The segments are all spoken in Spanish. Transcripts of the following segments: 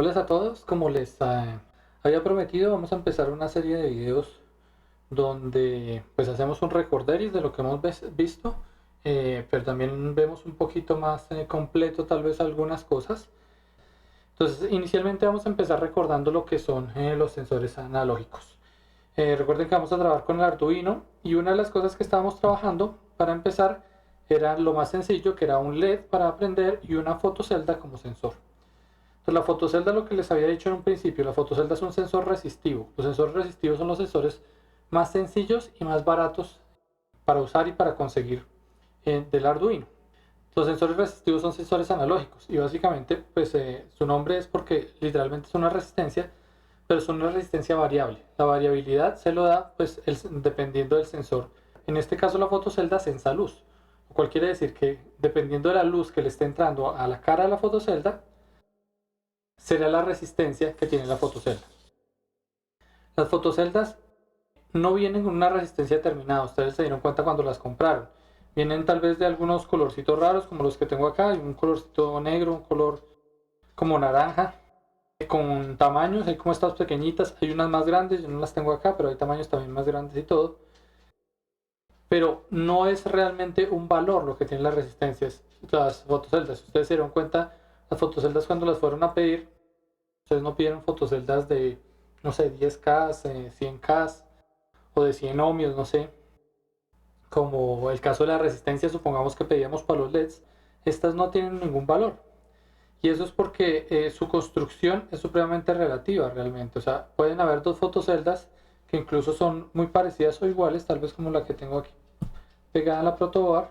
Hola a todos, como les había prometido, vamos a empezar una serie de videos donde pues hacemos un recorderis de lo que hemos visto, pero también vemos un poquito más completo tal vez algunas cosas. Entonces, inicialmente vamos a empezar recordando lo que son los sensores analógicos. Recuerden que vamos a trabajar con el Arduino y una de las cosas que estábamos trabajando para empezar era lo más sencillo, que era un LED para aprender y una fotocelda como sensor. Entonces, la fotocelda, lo que les había dicho en un principio, la fotocelda es un sensor resistivo. Los sensores resistivos son los sensores más sencillos y más baratos para usar y para conseguir del Arduino. Los sensores resistivos son sensores analógicos y básicamente pues su nombre es porque literalmente es una resistencia, pero es una resistencia variable. La variabilidad se lo da pues dependiendo del sensor. En este caso la fotocelda sensa luz, lo cual quiere decir que dependiendo de la luz que le esté entrando a la cara de la fotocelda, será la resistencia que tiene la fotocelda. Las fotoceldas no vienen con una resistencia determinada, ustedes se dieron cuenta cuando las compraron. Vienen tal vez de algunos colorcitos raros como los que tengo acá, hay un colorcito negro, un color como naranja, con tamaños, hay como estas pequeñitas, hay unas más grandes, yo no las tengo acá, pero hay tamaños también más grandes y todo. Pero no es realmente un valor lo que tienen las resistencias, las fotoceldas. Si ustedes se dieron cuenta, las fotoceldas cuando las fueron a pedir, ustedes no pidieron fotoceldas de, no sé, 10K, 100K o de 100 ohmios, no sé. Como el caso de la resistencia, supongamos que pedíamos para los LEDs, estas no tienen ningún valor. Y eso es porque su construcción es supremamente relativa realmente. O sea, pueden haber dos fotoceldas que incluso son muy parecidas o iguales, tal vez como la que tengo aquí pegada en la protoboard.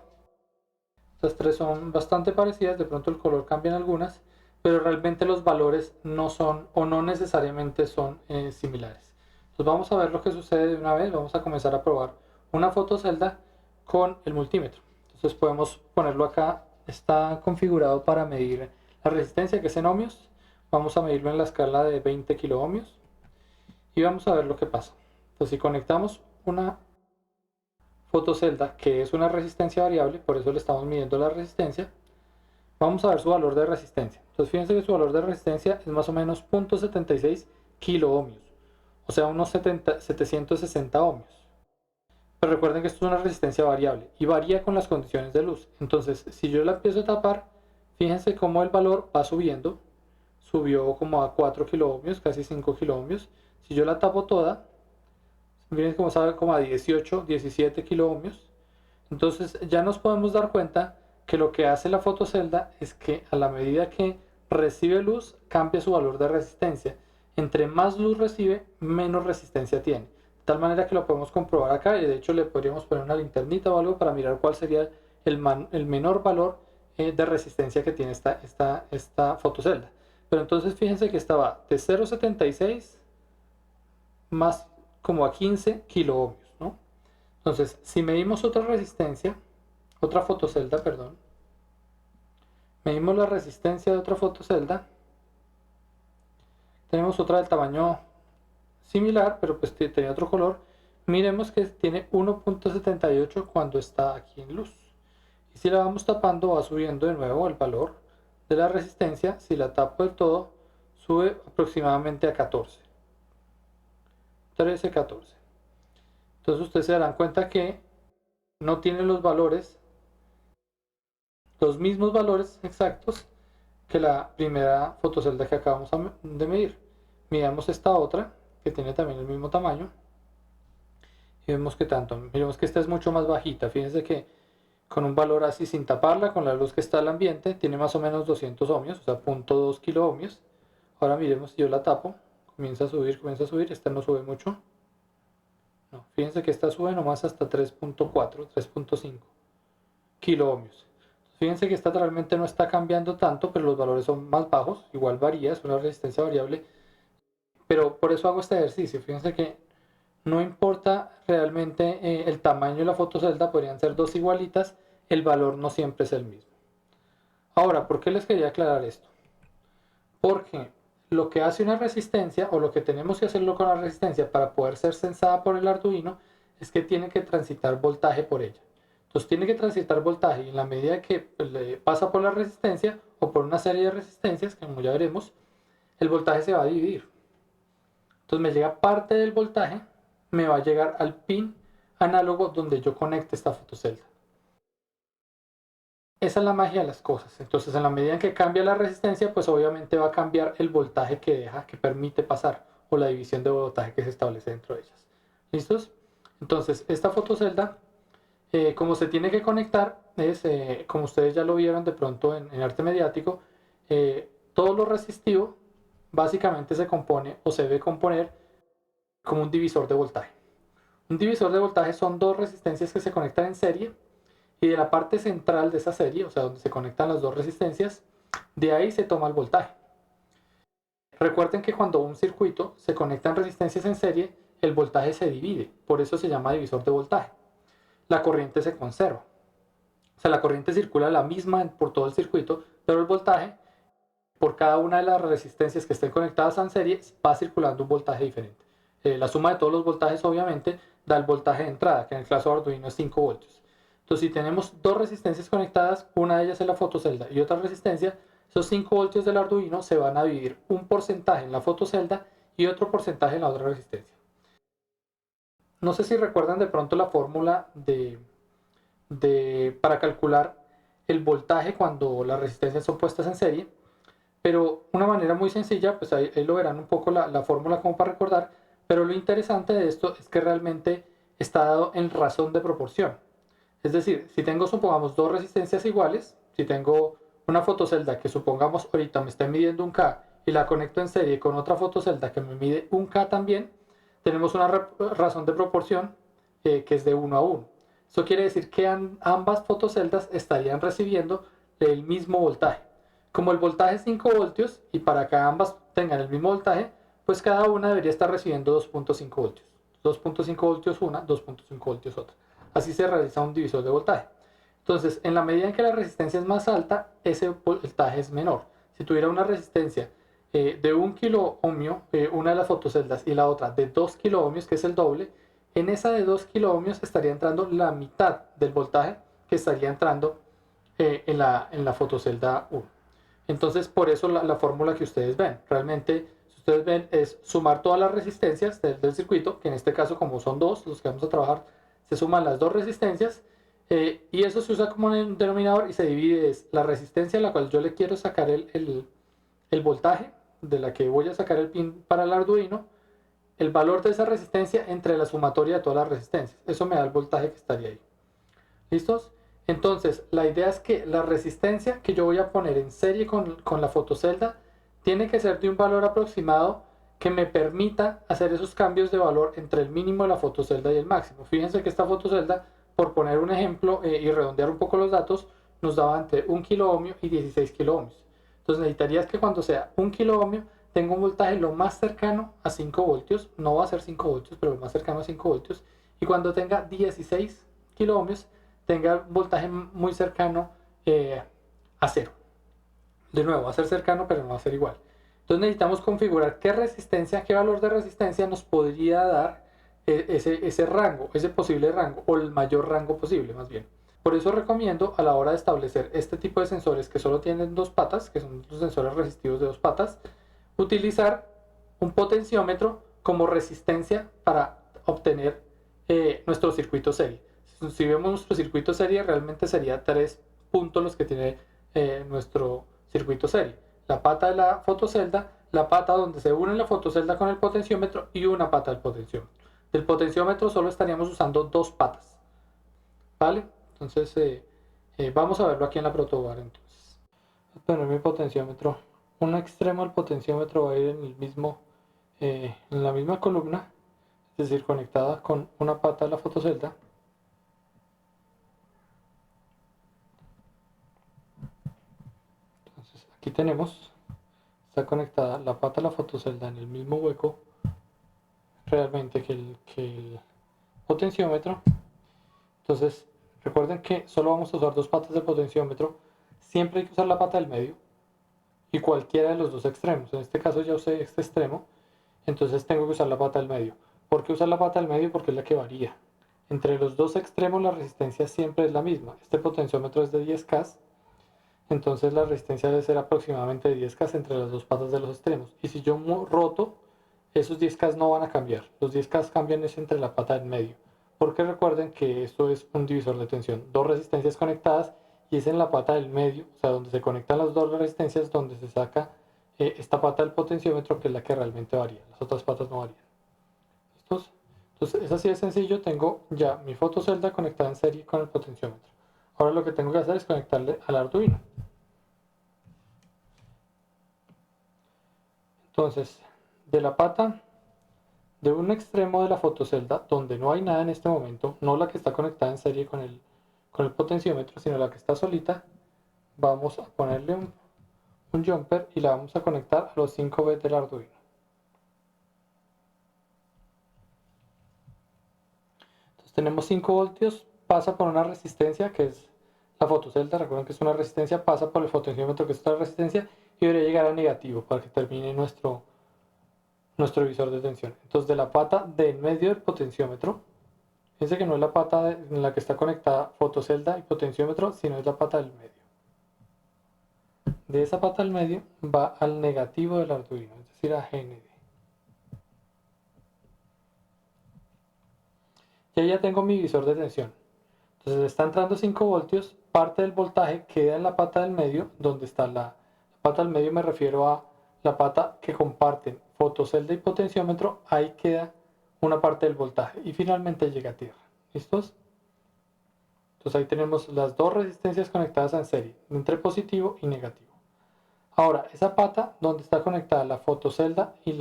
Estas tres son bastante parecidas, de pronto el color cambia en algunas, pero realmente los valores no son o no necesariamente son similares. Entonces vamos a ver lo que sucede de una vez, vamos a comenzar a probar una fotocelda con el multímetro. Entonces podemos ponerlo acá, está configurado para medir la resistencia que es en ohmios, vamos a medirlo en la escala de 20 kilo ohmios y vamos a ver lo que pasa. Entonces si conectamos una fotocelda, que es una resistencia variable, por eso le estamos midiendo la resistencia, vamos a ver su valor de resistencia. Entonces fíjense que su valor de resistencia es más o menos 0.76 kilo ohmios, o sea, unos 760 ohmios. Pero recuerden que esto es una resistencia variable y varía con las condiciones de luz. Entonces, si yo la empiezo a tapar, fíjense cómo el valor va subiendo. Subió como a 4 kilo ohmios, casi 5 kilo ohmios. Si yo la tapo toda, miren cómo sale como a 18, 17 kilo ohmios. Entonces ya nos podemos dar cuenta que lo que hace la fotocelda es que a la medida que recibe luz, cambia su valor de resistencia. Entre más luz recibe, menos resistencia tiene. De tal manera que lo podemos comprobar acá y de hecho le podríamos poner una linternita o algo para mirar cuál sería el menor valor de resistencia que tiene esta fotocelda. Pero entonces fíjense que estaba de 0,76 más como a 15 kilo ohmios, ¿no? Entonces, si medimos otra resistencia, otra fotocelda, perdón, medimos la resistencia de otra fotocelda, tenemos otra del tamaño similar, pero pues tenía otro color, miremos que tiene 1.78 cuando está aquí en luz. Y si la vamos tapando, va subiendo de nuevo el valor de la resistencia. Si la tapo del todo, sube aproximadamente a 14. 13, 14. Entonces ustedes se darán cuenta que no tiene los mismos valores exactos que la primera fotocelda que acabamos de medir. Miramos esta otra, que tiene también el mismo tamaño, y vemos que tanto, miremos que esta es mucho más bajita. Fíjense que con un valor así sin taparla, con la luz que está al ambiente, tiene más o menos 200 ohmios, o sea, 0.2 kilo ohmios. Ahora miremos si yo la tapo, comienza a subir, esta no sube mucho. No, fíjense que esta sube nomás hasta 3.4, 3.5 kilo ohmios. Fíjense que esta realmente no está cambiando tanto, pero los valores son más bajos, igual varía, es una resistencia variable, pero por eso hago este ejercicio. Fíjense que no importa realmente el tamaño de la fotocelda, podrían ser dos igualitas, el valor no siempre es el mismo. Ahora, ¿por qué les quería aclarar esto? Porque lo que hace una resistencia, o lo que tenemos que hacerlo con la resistencia para poder ser sensada por el Arduino, es que tiene que transitar voltaje por ella. Entonces tiene que transitar voltaje y en la medida que le pasa por la resistencia o por una serie de resistencias, que como ya veremos, el voltaje se va a dividir. Entonces me llega parte del voltaje, me va a llegar al pin análogo donde yo conecte esta fotocelda. Esa es la magia de las cosas. Entonces, en la medida en que cambia la resistencia, pues obviamente va a cambiar el voltaje que permite pasar, o la división de voltaje que se establece dentro de ellas. ¿Listos? Entonces, esta fotocelda, como se tiene que conectar, es, como ustedes ya lo vieron de pronto en arte mediático, todo lo resistivo básicamente se compone o se debe componer como un divisor de voltaje. Un divisor de voltaje son dos resistencias que se conectan en serie, y de la parte central de esa serie, o sea, donde se conectan las dos resistencias, de ahí se toma el voltaje. Recuerden que cuando un circuito se conectan resistencias en serie, el voltaje se divide, por eso se llama divisor de voltaje. La corriente se conserva. O sea, la corriente circula la misma por todo el circuito, pero el voltaje, por cada una de las resistencias que estén conectadas en serie, va circulando un voltaje diferente. La suma de todos los voltajes, obviamente, da el voltaje de entrada, que en el caso de Arduino es 5 voltios. Entonces, si tenemos dos resistencias conectadas, una de ellas es la fotocelda y otra resistencia, esos 5 voltios del Arduino se van a dividir un porcentaje en la fotocelda y otro porcentaje en la otra resistencia. No sé si recuerdan de pronto la fórmula para calcular el voltaje cuando las resistencias son puestas en serie, pero una manera muy sencilla, pues ahí lo verán un poco la fórmula como para recordar, pero lo interesante de esto es que realmente está dado en razón de proporción. Es decir, si tengo, supongamos, dos resistencias iguales, si tengo una fotocelda que supongamos ahorita me está midiendo un K y la conecto en serie con otra fotocelda que me mide un K también, tenemos una razón de proporción que es de 1 a 1. Eso quiere decir que ambas fotoceldas estarían recibiendo el mismo voltaje. Como el voltaje es 5 voltios y para que ambas tengan el mismo voltaje, pues cada una debería estar recibiendo 2.5 voltios. 2.5 voltios una, 2.5 voltios otra. Así se realiza un divisor de voltaje. Entonces, en la medida en que la resistencia es más alta, ese voltaje es menor. Si tuviera una resistencia de 1 kilo ohmio, una de las fotoceldas, y la otra de 2 kilo ohmios, que es el doble, en esa de 2 kilo ohmios estaría entrando la mitad del voltaje que estaría entrando en la fotocelda 1. Entonces, por eso la fórmula que ustedes ven. Realmente, si ustedes ven, es sumar todas las resistencias del circuito, que en este caso, como son dos los que vamos a trabajar, se suman las dos resistencias, y eso se usa como un denominador y se divide es la resistencia a la cual yo le quiero sacar el voltaje, de la que voy a sacar el pin para el Arduino, el valor de esa resistencia entre la sumatoria de todas las resistencias. Eso me da el voltaje que estaría ahí. ¿Listos? Entonces, la idea es que la resistencia que yo voy a poner en serie con la fotocelda tiene que ser de un valor aproximado que me permita hacer esos cambios de valor entre el mínimo de la fotocelda y el máximo. Fíjense que esta fotocelda, por poner un ejemplo y redondear un poco los datos, nos daba entre 1 kilo ohmio y 16 kilo ohmios. Entonces necesitarías que cuando sea 1 kilo ohmio tenga un voltaje lo más cercano a 5 voltios, no va a ser 5 voltios, pero lo más cercano a 5 voltios, y cuando tenga 16 kilo ohmios tenga un voltaje muy cercano a cero. De nuevo, va a ser cercano, pero no va a ser igual. Entonces necesitamos configurar qué resistencia, qué valor de resistencia nos podría dar ese rango, ese posible rango, o el mayor rango posible, más bien. Por eso recomiendo a la hora de establecer este tipo de sensores que solo tienen dos patas, que son los sensores resistivos de dos patas, utilizar un potenciómetro como resistencia para obtener nuestro circuito serie. Si vemos nuestro circuito serie, realmente sería 3 puntos los que tiene nuestro circuito serie. La pata de la fotocelda, la pata donde se une la fotocelda con el potenciómetro y una pata del potenciómetro. Del potenciómetro solo estaríamos usando dos patas. ¿Vale? Entonces vamos a verlo aquí en la protoboard. Entonces, voy a poner mi potenciómetro. Un extremo del potenciómetro va a ir en la misma columna, es decir, conectada con una pata de la fotocelda. Aquí tenemos, está conectada la pata de la fotocelda en el mismo hueco realmente que el potenciómetro. Entonces, recuerden que solo vamos a usar dos patas del potenciómetro. Siempre hay que usar la pata del medio y cualquiera de los dos extremos. En este caso ya usé este extremo, entonces tengo que usar la pata del medio. ¿Por qué usar la pata del medio? Porque es la que varía. Entre los dos extremos la resistencia siempre es la misma. Este potenciómetro es de 10K. entonces la resistencia debe ser aproximadamente de 10K entre las dos patas de los extremos. Y si yo roto, esos 10K no van a cambiar. Los 10K cambian es entre la pata del medio. Porque recuerden que esto es un divisor de tensión. Dos resistencias conectadas y es en la pata del medio, o sea, donde se conectan las dos resistencias, donde se saca esta pata del potenciómetro, que es la que realmente varía. Las otras patas no varían. ¿Listos? Entonces es así de sencillo. Tengo ya mi fotocelda conectada en serie con el potenciómetro. Ahora lo que tengo que hacer es conectarle al Arduino. Entonces, de la pata de un extremo de la fotocelda, donde no hay nada en este momento, no la que está conectada en serie con el potenciómetro, sino la que está solita, vamos a ponerle un jumper y la vamos a conectar a los 5 bits del Arduino. Entonces tenemos 5 voltios, pasa por una resistencia que es la fotocelda, recuerden que es una resistencia, pasa por el potenciómetro que es otra resistencia y debería llegar a negativo para que termine nuestro divisor de tensión. Entonces de la pata de en medio del potenciómetro, fíjense que no es la pata en la que está conectada fotocelda y potenciómetro, sino es la pata del medio. De esa pata al medio va al negativo del Arduino, es decir, a GND. Y ahí ya tengo mi visor de tensión. Entonces está entrando 5 voltios, parte del voltaje queda en la pata del medio, donde está la pata del medio, me refiero a la pata que comparten fotocelda y potenciómetro, ahí queda una parte del voltaje y finalmente llega a tierra. ¿Listos? Entonces ahí tenemos las dos resistencias conectadas en serie, entre positivo y negativo. Ahora, esa pata donde está conectada la fotocelda y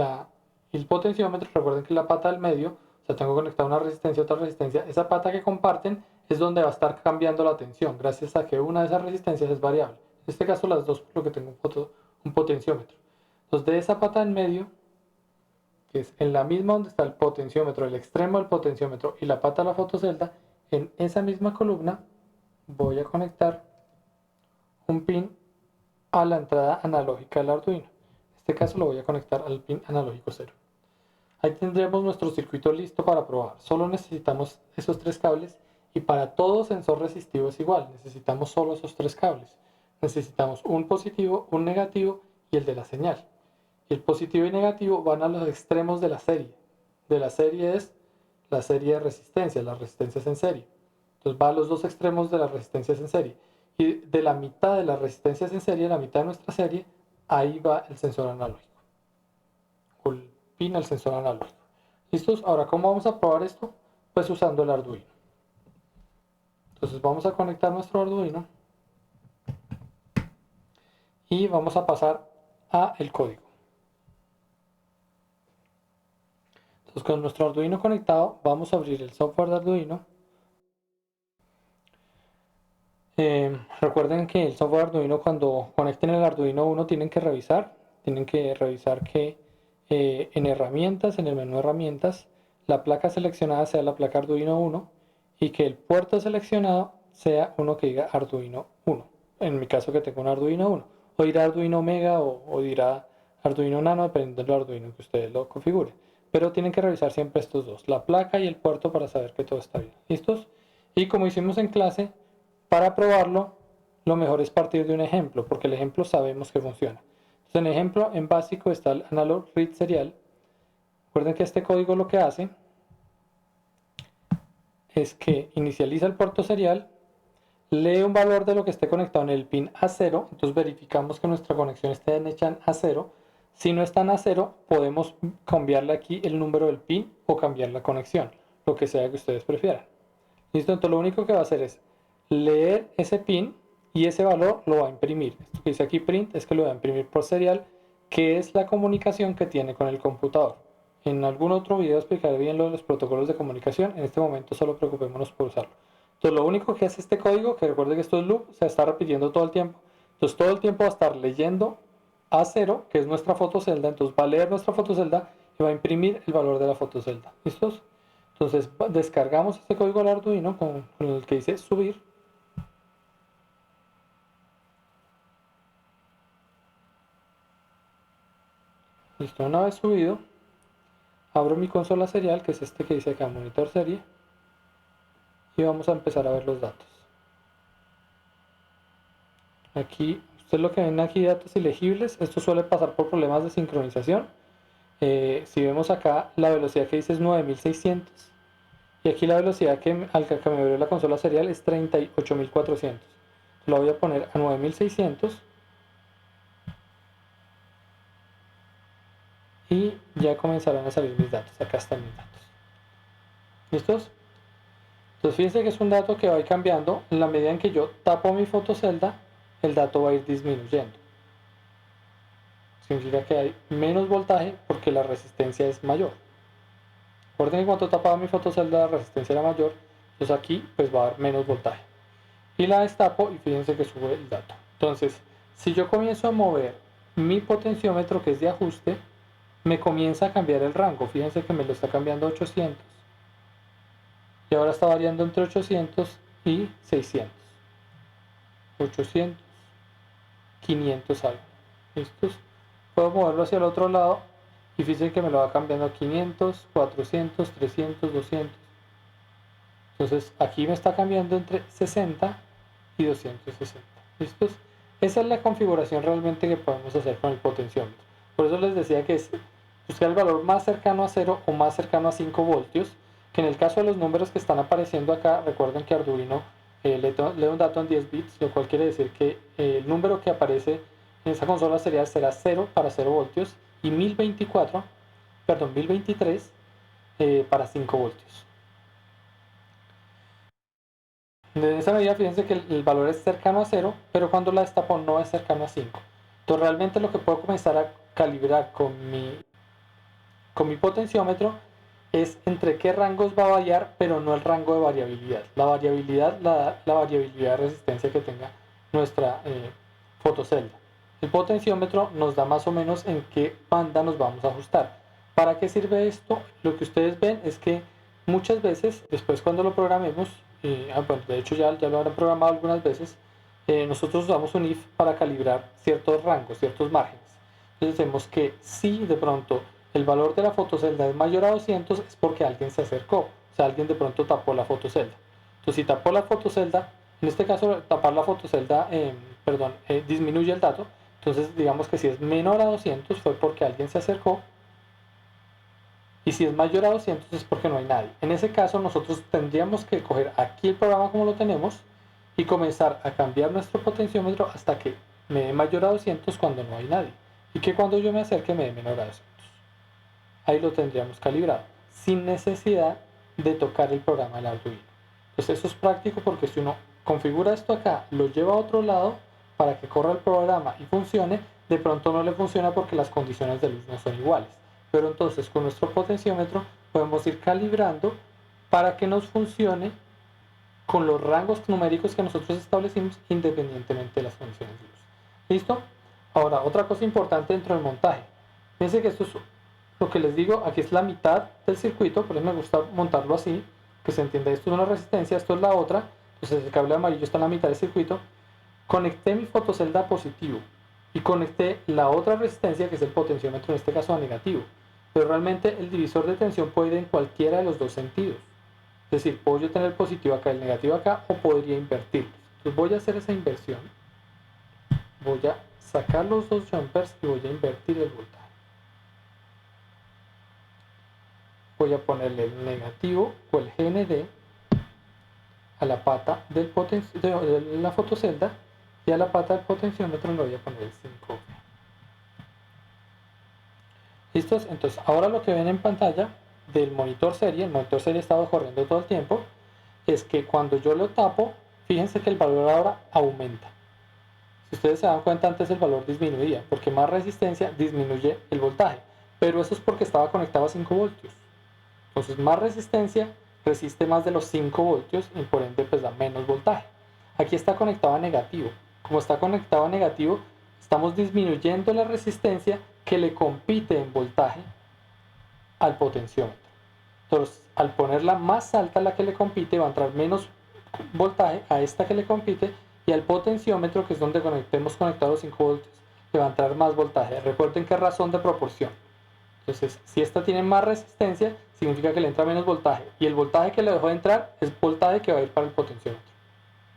el potenciómetro, recuerden que la pata del medio, o sea, tengo conectada una resistencia y otra resistencia, esa pata que comparten es donde va a estar cambiando la tensión, gracias a que una de esas resistencias es variable. En este caso las dos, por lo que tengo un potenciómetro. Entonces de esa pata en medio, que es en la misma donde está el potenciómetro, el extremo del potenciómetro y la pata de la fotocelda, en esa misma columna voy a conectar un pin a la entrada analógica del Arduino. En este caso lo voy a conectar al pin analógico 0. Ahí tendremos nuestro circuito listo para probar. Solo necesitamos esos 3 cables y para todo sensor resistivo es igual. Necesitamos solo esos 3 cables. Necesitamos un positivo, un negativo y el de la señal. Y el positivo y negativo van a los extremos de la serie. De la serie es la serie de resistencias, las resistencias en serie. Entonces va a los dos extremos de las resistencias en serie. Y de la mitad de las resistencias en serie, la mitad de nuestra serie, ahí va el sensor analógico. O el pin al sensor analógico. ¿Listos? Ahora, ¿cómo vamos a probar esto? Pues usando el Arduino. Entonces vamos a conectar nuestro Arduino y vamos a pasar a el código. Entonces con nuestro Arduino conectado vamos a abrir el software de Arduino. Recuerden que el software Arduino, cuando conecten el Arduino 1, tienen que revisar que en herramientas, en el menú herramientas, la placa seleccionada sea la placa Arduino 1 y que el puerto seleccionado sea uno que diga Arduino 1. En mi caso que tengo un Arduino 1. O dirá Arduino Mega o dirá Arduino Nano, dependiendo del Arduino que ustedes lo configuren. Pero tienen que revisar siempre estos dos, la placa y el puerto, para saber que todo está bien. ¿Listos? Y como hicimos en clase, para probarlo, lo mejor es partir de un ejemplo, porque el ejemplo sabemos que funciona. Entonces, en el ejemplo, en básico está el analog read serial. Recuerden que este código lo que hace es que inicializa el puerto serial, lee un valor de lo que esté conectado en el pin A0, entonces verificamos que nuestra conexión esté hecha en A0. Si no está en A0, podemos cambiarle aquí el número del pin o cambiar la conexión, lo que sea que ustedes prefieran. ¿Listo? Entonces lo único que va a hacer es leer ese pin y ese valor lo va a imprimir. Esto que dice aquí print es que lo va a imprimir por serial, que es la comunicación que tiene con el computador. En algún otro video explicaré bien lo de los protocolos de comunicación. En este momento solo preocupémonos por usarlo. Entonces lo único que hace este código, que recuerden que esto es loop, se está repitiendo todo el tiempo. Entonces todo el tiempo va a estar leyendo A0, que es nuestra fotocelda. Entonces va a leer nuestra fotocelda y va a imprimir el valor de la fotocelda. ¿Listos? Entonces descargamos este código al Arduino con el que dice subir. Listo, una vez subido, abro mi consola serial, que es este que dice acá, monitor serie, y vamos a empezar a ver los datos. Aquí, ustedes lo que ven aquí, datos ilegibles, esto suele pasar por problemas de sincronización. Si vemos acá, la velocidad que dice es 9600 y aquí la velocidad al que me abrió la consola serial es 38400. Lo voy a poner a 9600 y ya comenzarán a salir mis datos. Acá están mis datos. ¿Listos? Entonces fíjense que es un dato que va a ir cambiando. En la medida en que yo tapo mi fotocelda, el dato va a ir disminuyendo. Significa que hay menos voltaje porque la resistencia es mayor. Recuerden que cuando tapaba mi fotocelda la resistencia era mayor, entonces aquí pues va a haber menos voltaje. Y la destapo y fíjense que sube el dato. Entonces, si yo comienzo a mover mi potenciómetro que es de ajuste, me comienza a cambiar el rango. Fíjense que me lo está cambiando a 800. Y ahora está variando entre 800 y 600. 800, 500 algo. ¿Listos? Puedo moverlo hacia el otro lado y fíjense que me lo va cambiando a 500, 400, 300, 200. Entonces aquí me está cambiando entre 60 y 260. ¿Listos? Esa es la configuración realmente que podemos hacer con el potenciómetro. Por eso les decía que es buscar el valor más cercano a 0 o más cercano a 5 voltios, que en el caso de los números que están apareciendo acá, recuerden que Arduino lee un dato en 10 bits, lo cual quiere decir que el número que aparece en esa consola será 0 para 0 voltios y 1023 para 5 voltios. De esa medida, fíjense que el valor es cercano a 0, pero cuando la destapo no es cercano a 5. Entonces realmente lo que puedo comenzar a calibrar con mi potenciómetro es entre qué rangos va a variar, pero no el rango de variabilidad. La variabilidad la da la variabilidad de resistencia que tenga nuestra fotocelda. El potenciómetro nos da más o menos en qué banda nos vamos a ajustar. ¿Para qué sirve esto? Lo que ustedes ven es que muchas veces, después cuando lo programemos, bueno, de hecho ya lo habrán programado algunas veces, nosotros usamos un if para calibrar ciertos rangos, ciertos márgenes. Entonces vemos que si de pronto el valor de la fotocelda es mayor a 200 es porque alguien se acercó, o sea, alguien de pronto tapó la fotocelda. Entonces si tapó la fotocelda, en este caso tapar la fotocelda, disminuye el dato, entonces digamos que si es menor a 200 fue porque alguien se acercó, y si es mayor a 200 es porque no hay nadie. En ese caso nosotros tendríamos que coger aquí el programa como lo tenemos y comenzar a cambiar nuestro potenciómetro hasta que me dé mayor a 200 cuando no hay nadie, y que cuando yo me acerque me dé menor a 200. Ahí lo tendríamos calibrado, sin necesidad de tocar el programa del Arduino. Entonces eso es práctico porque si uno configura esto acá, lo lleva a otro lado para que corra el programa y funcione, de pronto no le funciona porque las condiciones de luz no son iguales. Pero entonces con nuestro potenciómetro podemos ir calibrando para que nos funcione con los rangos numéricos que nosotros establecimos independientemente de las condiciones de luz. ¿Listo? Ahora, otra cosa importante dentro del montaje. Fíjense que esto es lo que les digo, aquí es la mitad del circuito, por eso me gusta montarlo así, que se entienda, esto es una resistencia, esto es la otra, entonces el cable amarillo está en la mitad del circuito. Conecté mi fotocelda a positivo y conecté la otra resistencia, que es el potenciómetro, en este caso a negativo, pero realmente el divisor de tensión puede ir en cualquiera de los dos sentidos. Es decir, puedo yo tener el positivo acá, el negativo acá, o podría invertirlos. Entonces voy a hacer esa inversión, voy a sacar los dos jumpers y voy a invertir el voltaje. Voy a ponerle el negativo o el GND a la pata de la fotocelda, y a la pata del potenciómetro le voy a poner el 5V. ¿Listos? Entonces ahora lo que ven en pantalla del monitor serie, el monitor serie estaba corriendo todo el tiempo, es que cuando yo lo tapo, fíjense que el valor ahora aumenta. Si ustedes se dan cuenta, antes el valor disminuía, porque más resistencia disminuye el voltaje, pero eso es porque estaba conectado a 5 voltios. Entonces más resistencia resiste más de los 5 voltios y por ende pues da menos voltaje. Aquí está conectado a negativo. Como está conectado a negativo, estamos disminuyendo la resistencia que le compite en voltaje al potenciómetro. Entonces, al ponerla más alta a la que le compite, va a entrar menos voltaje a esta que le compite, y al potenciómetro, que es donde estemos conectados los 5 voltios, le va a entrar más voltaje. Recuerden que es razón de proporción. Entonces, si esta tiene más resistencia, significa que le entra menos voltaje, y el voltaje que le dejó de entrar es voltaje que va a ir para el potenciómetro.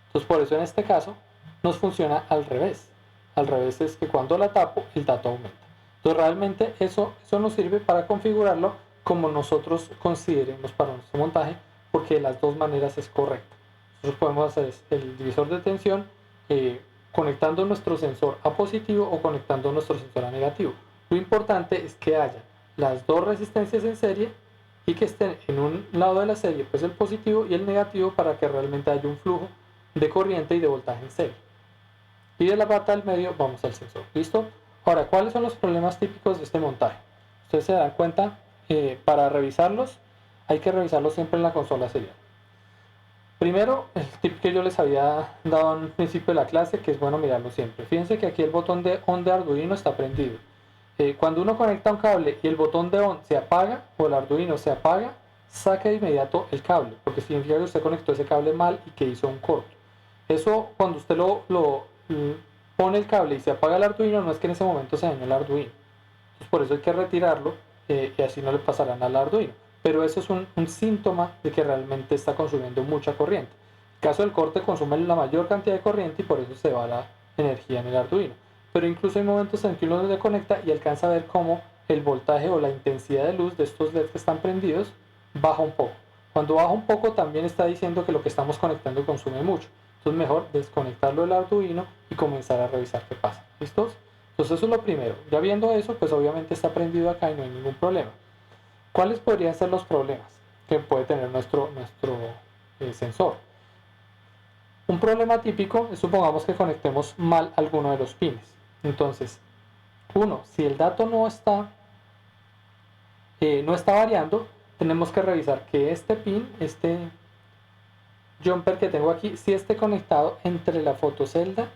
Entonces, por eso en este caso, nos funciona al revés. Al revés es que cuando la tapo, el dato aumenta. Entonces realmente eso nos sirve para configurarlo como nosotros consideremos para nuestro montaje, porque de las dos maneras es correcto. Nosotros podemos hacer el divisor de tensión conectando nuestro sensor a positivo o conectando nuestro sensor a negativo. Lo importante es que haya las dos resistencias en serie y que estén en un lado de la serie, pues el positivo y el negativo, para que realmente haya un flujo de corriente y de voltaje en serie. Y de la pata del medio vamos al sensor. ¿Listo? Ahora, ¿cuáles son los problemas típicos de este montaje? Ustedes se dan cuenta, para revisarlos, hay que revisarlos siempre en la consola serial. Primero, el tip que yo les había dado al principio de la clase, que es bueno mirarlo siempre. Fíjense que aquí el botón de on de Arduino está prendido. Cuando uno conecta un cable y el botón de on se apaga o el Arduino se apaga, saca de inmediato el cable, porque significa que usted conectó ese cable mal y que hizo un corto. Eso, cuando usted pone el cable y se apaga el Arduino, no es que en ese momento se dañó el Arduino. Entonces, por eso hay que retirarlo y así no le pasarán al Arduino. Pero eso es un síntoma de que realmente está consumiendo mucha corriente. En caso del corte, consume la mayor cantidad de corriente y por eso se va la energía en el Arduino. Pero incluso hay momentos en que uno se conecta y alcanza a ver cómo el voltaje o la intensidad de luz de estos LEDs que están prendidos baja un poco. Cuando baja un poco, también está diciendo que lo que estamos conectando consume mucho. Entonces, mejor desconectarlo del Arduino y comenzar a revisar qué pasa. ¿Listos? Entonces, eso es lo primero. Ya viendo eso, pues obviamente está prendido acá y no hay ningún problema. ¿Cuáles podrían ser los problemas que puede tener nuestro sensor? Un problema típico es, supongamos que conectemos mal alguno de los pines. Entonces, si el dato no está variando, tenemos que revisar que este pin, este jumper que tengo aquí, sí esté conectado entre la fotocelda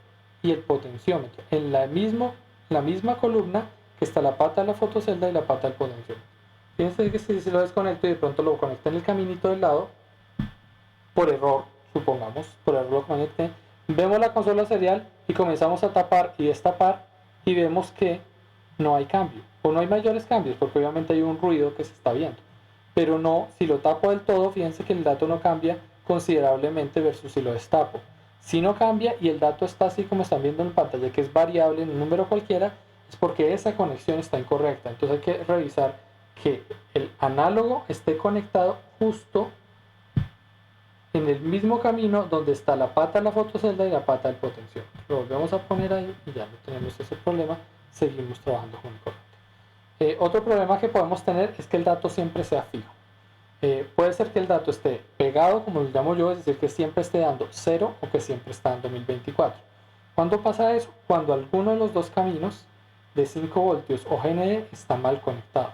y el potenciómetro, en la misma columna que está la pata de la fotocelda y la pata del potenciómetro. Fíjense que si lo desconecto y de pronto lo conecto en el caminito del lado, por error, supongamos, por error lo conecté, vemos la consola serial y comenzamos a tapar y destapar y vemos que no hay cambio, o no hay mayores cambios, porque obviamente hay un ruido que se está viendo. Pero no, si lo tapo del todo, fíjense que el dato no cambia considerablemente versus si lo destapo. Si no cambia y el dato está así como están viendo en pantalla, que es variable en un número cualquiera, es porque esa conexión está incorrecta. Entonces hay que revisar que el análogo esté conectado justo en el mismo camino donde está la pata de la fotocelda y la pata del potenciómetro. Lo volvemos a poner ahí y ya no tenemos ese problema, seguimos trabajando con el corriente. Otro problema que podemos tener es que el dato siempre sea fijo. Puede ser que el dato esté pegado, como lo llamo yo, es decir, que siempre esté dando 0 o que siempre está dando 1024. ¿Cuándo pasa eso? Cuando alguno de los dos caminos de 5 voltios o GND está mal conectado.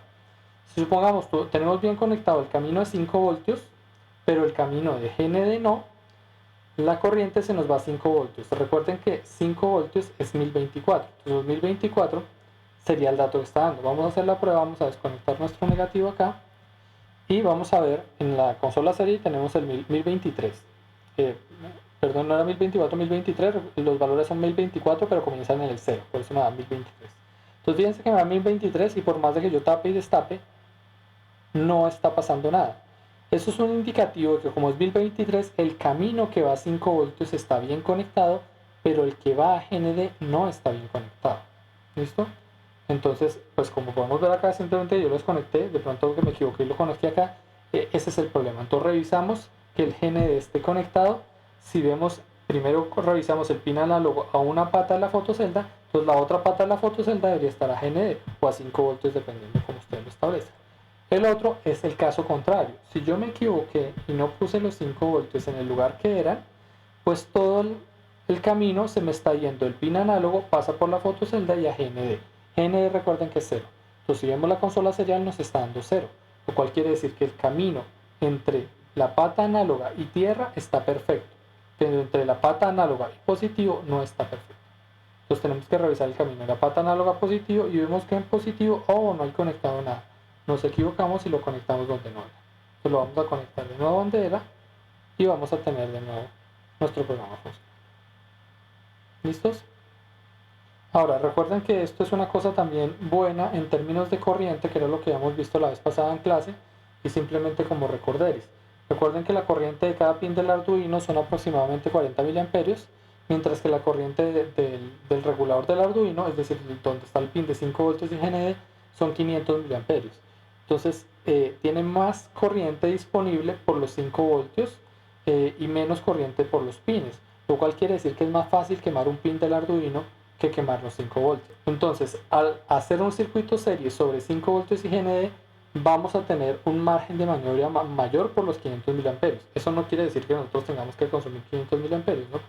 Si supongamos tenemos bien conectado el camino de 5 voltios, pero el camino de GND no, la corriente se nos va a 5 voltios. Recuerden que 5 voltios es 1024. Entonces 1024 sería el dato que está dando. Vamos a hacer la prueba, vamos a desconectar nuestro negativo acá y vamos a ver en la consola serie tenemos el 1023. Perdón, no era 1024, 1023, los valores son 1024 pero comienzan en el 0, por eso me da 1023. Entonces fíjense que me da 1023 y por más de que yo tape y destape, no está pasando nada. Eso es un indicativo de que como es 1023, el camino que va a 5 voltios está bien conectado, pero el que va a GND no está bien conectado. ¿Listo? Entonces, pues como podemos ver acá, simplemente yo lo desconecté, de pronto que me equivoqué y lo conecté acá, ese es el problema. Entonces revisamos que el GND esté conectado. Si vemos, primero revisamos el pin análogo a una pata de la fotocelda, entonces la otra pata de la fotocelda debería estar a GND o a 5 voltios dependiendo como usted lo establezca. El otro es el caso contrario. Si yo me equivoqué y no puse los 5 voltios en el lugar que eran, pues todo el camino se me está yendo. El pin análogo pasa por la fotocelda y a GND. GND recuerden que es 0. Entonces si vemos la consola serial nos está dando 0. Lo cual quiere decir que el camino entre la pata análoga y tierra está perfecto. Pero entre la pata análoga y positivo no está perfecto. Entonces tenemos que revisar el camino de la pata análoga a positivo y vemos que en positivo no hay conectado nada. Nos equivocamos y lo conectamos donde no era. Entonces lo vamos a conectar de nuevo donde era y vamos a tener de nuevo nuestro programa funcionando. ¿Listos? Ahora recuerden que esto es una cosa también buena en términos de corriente, que era lo que habíamos visto la vez pasada en clase, y simplemente como recorderis. Recuerden que la corriente de cada pin del Arduino son aproximadamente 40 miliamperios mientras que la corriente del regulador del Arduino, es decir, donde está el pin de 5 voltios y GND, son 500 miliamperios. Entonces, tiene más corriente disponible por los 5 voltios y menos corriente por los pines, lo cual quiere decir que es más fácil quemar un pin del Arduino que quemar los 5 voltios. Entonces, al hacer un circuito serie sobre 5 voltios y GND, vamos a tener un margen de maniobra mayor por los 500 miliamperios. Eso no quiere decir que nosotros tengamos que consumir 500 miliamperios, ¿no?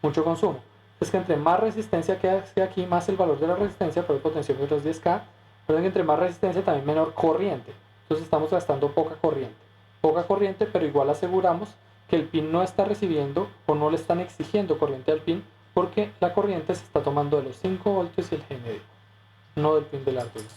Mucho consumo. Es que entre más resistencia quede aquí, más el valor de la resistencia por el potenciómetro es 10K, pero entre más resistencia también menor corriente. Entonces estamos gastando poca corriente. Poca corriente, pero igual aseguramos que el pin no está recibiendo o no le están exigiendo corriente al pin porque la corriente se está tomando de los 5 voltios y el GND, no del pin del Arduino.